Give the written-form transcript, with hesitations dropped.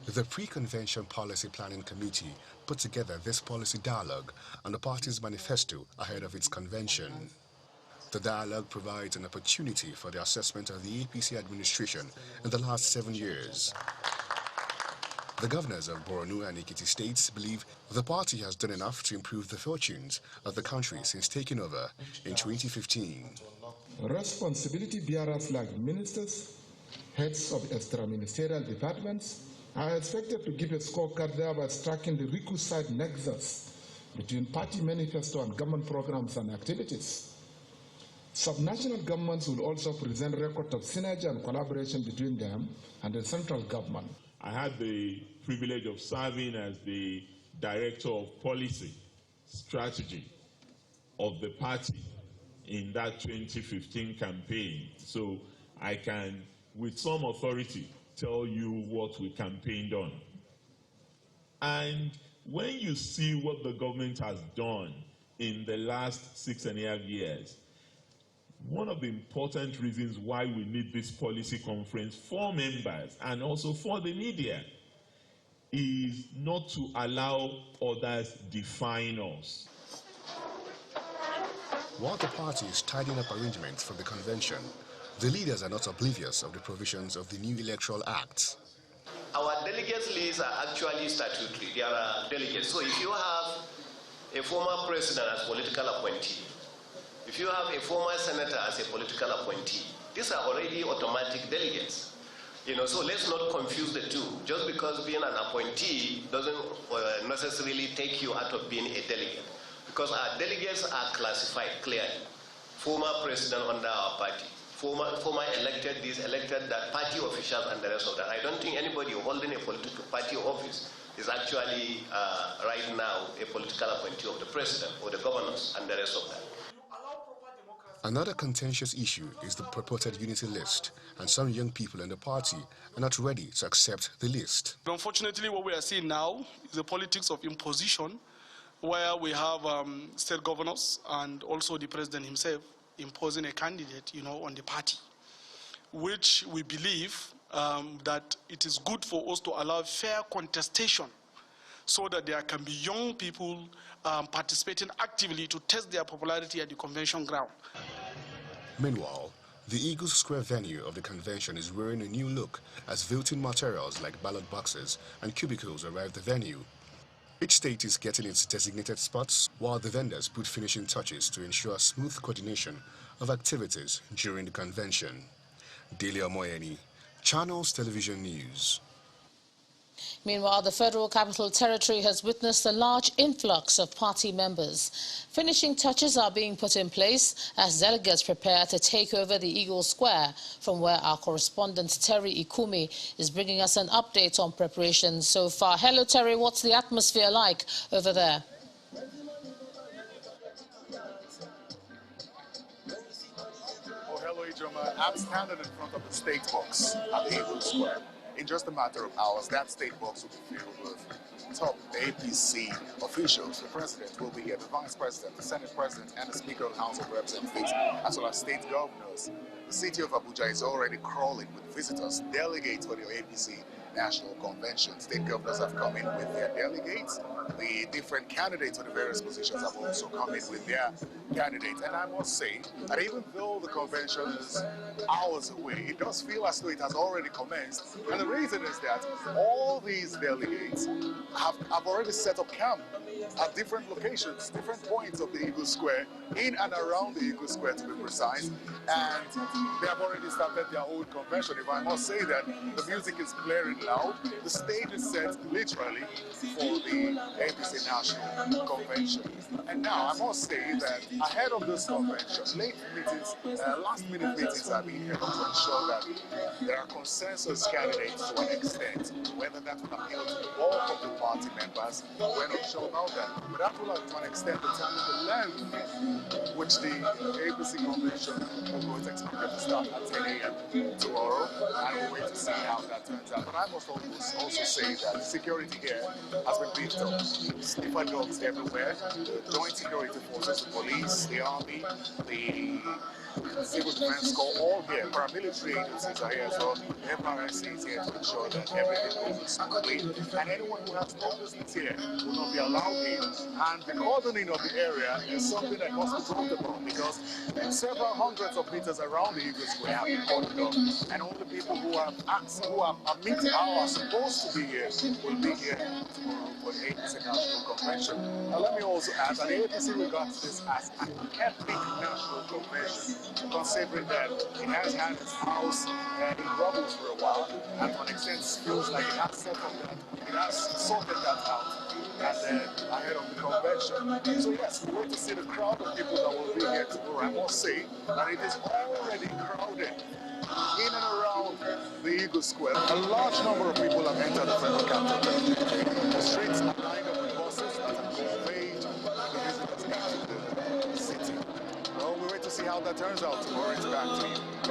The Pre-Convention Policy Planning Committee put together this policy dialogue on the party's manifesto ahead of its convention. The dialogue provides an opportunity for the assessment of the APC administration in the last 7 years. The governors of Borno and Ekiti states believe the party has done enough to improve the fortunes of the country since taking over in 2015. Responsibility bearers like ministers, heads of extra-ministerial departments, are expected to give a scorecard thereby striking the requisite nexus between party manifesto and government programs and activities. Subnational governments will also present records of synergy and collaboration between them and the central government. I had the privilege of serving as the Director of Policy Strategy of the party in that 2015 campaign. So I can, with some authority, tell you what we campaigned on. And when you see what the government has done in the last 6.5 years, one of the important reasons why we need this policy conference for members and also for the media is not to allow others define us. While the party is tidying up arrangements for the convention, the leaders are not oblivious of the provisions of the new Electoral Act. Our delegates lists are actually statutory. There are delegates. So if you have a former president as political appointee, if you have a former senator as a political appointee, these are already automatic delegates. So let's not confuse the two. Just because being an appointee doesn't necessarily take you out of being a delegate. Because our delegates are classified clearly. Former president under our party, former elected this, elected that, party officials and the rest of that. I don't think anybody holding a political party office is actually right now a political appointee of the president or the governors and the rest of that. Another contentious issue is the purported unity list, and some young people in the party are not ready to accept the list. Unfortunately, what we are seeing now is the politics of imposition, where we have state governors and also the president himself imposing a candidate, on the party, which we believe that it is good for us to allow fair contestation so that there can be young people participating actively to test their popularity at the convention ground. Meanwhile, the Eagles Square venue of the convention is wearing a new look as voting materials like ballot boxes and cubicles arrive at the venue. Each state is getting its designated spots, while the vendors put finishing touches to ensure smooth coordination of activities during the convention. Dele Omoyeni, Channels Television News. Meanwhile, the Federal Capital Territory has witnessed a large influx of party members. Finishing touches are being put in place as delegates prepare to take over the Eagle Square, from where our correspondent Terry Ikumi is bringing us an update on preparations so far. Hello, Terry. What's the atmosphere like over there? Oh, hello, Ijoma. I'm standing in front of the state box at the Eagle Square. In just a matter of hours, that state box will be filled with top APC officials. The president will be here, the vice president, the senate president, and the speaker of the House of Representatives, as well as state governors. The city of Abuja is already crawling with visitors, delegates for the APC National Convention. State governors have come in with their delegates. The different candidates for the various positions have also come in with their candidates. And I must say that even though the convention is hours away, it does feel as though it has already commenced. And the reason is that all these delegates have already set up camp at different locations, different points of the Eagle Square, in and around the Eagle Square to be precise. And they have already started their own convention. If I must say that the music is blaring loud, the stage is set literally for the APC National Convention. And now I must say that ahead of this convention, last minute meetings are being held to ensure that there are consensus candidates to an extent. Whether that will appeal to the bulk of the party members, we're not sure about that. But that will, to an extent, determine the length which the APC convention will go. It's expected to start at 10 a.m. tomorrow, and we'll wait to see how that that turns out. But I must also say that security here has been beefed up. Sniffer dogs everywhere, the joint security forces, the police, the army, the civil defense corps, all here. Paramilitary agencies are here, so the FRSC is here to ensure that everything goes smoothly. And anyone who has no business here will not be allowed in. And the cordoning of the area is something that must be talked about, because several hundreds of meters around the Eagle Square have been cordoned off, and only people who are supposed to be here will be here tomorrow for the APC National Convention. Now let me also add that the APC regards this as an epic national convention, considering that it has had its house in rubble for a while, and to an extent feels like it has sorted that out and ahead of the convention. So yes, we wait to see the crowd of people that will be here tomorrow. I must say that it is already crowded in and around the Eagle Square. A large number of people have entered the federal capital. The streets are lined up with buses that have conveyed the visitors into the city. Well, we wait to see how that turns out tomorrow. It's back to you.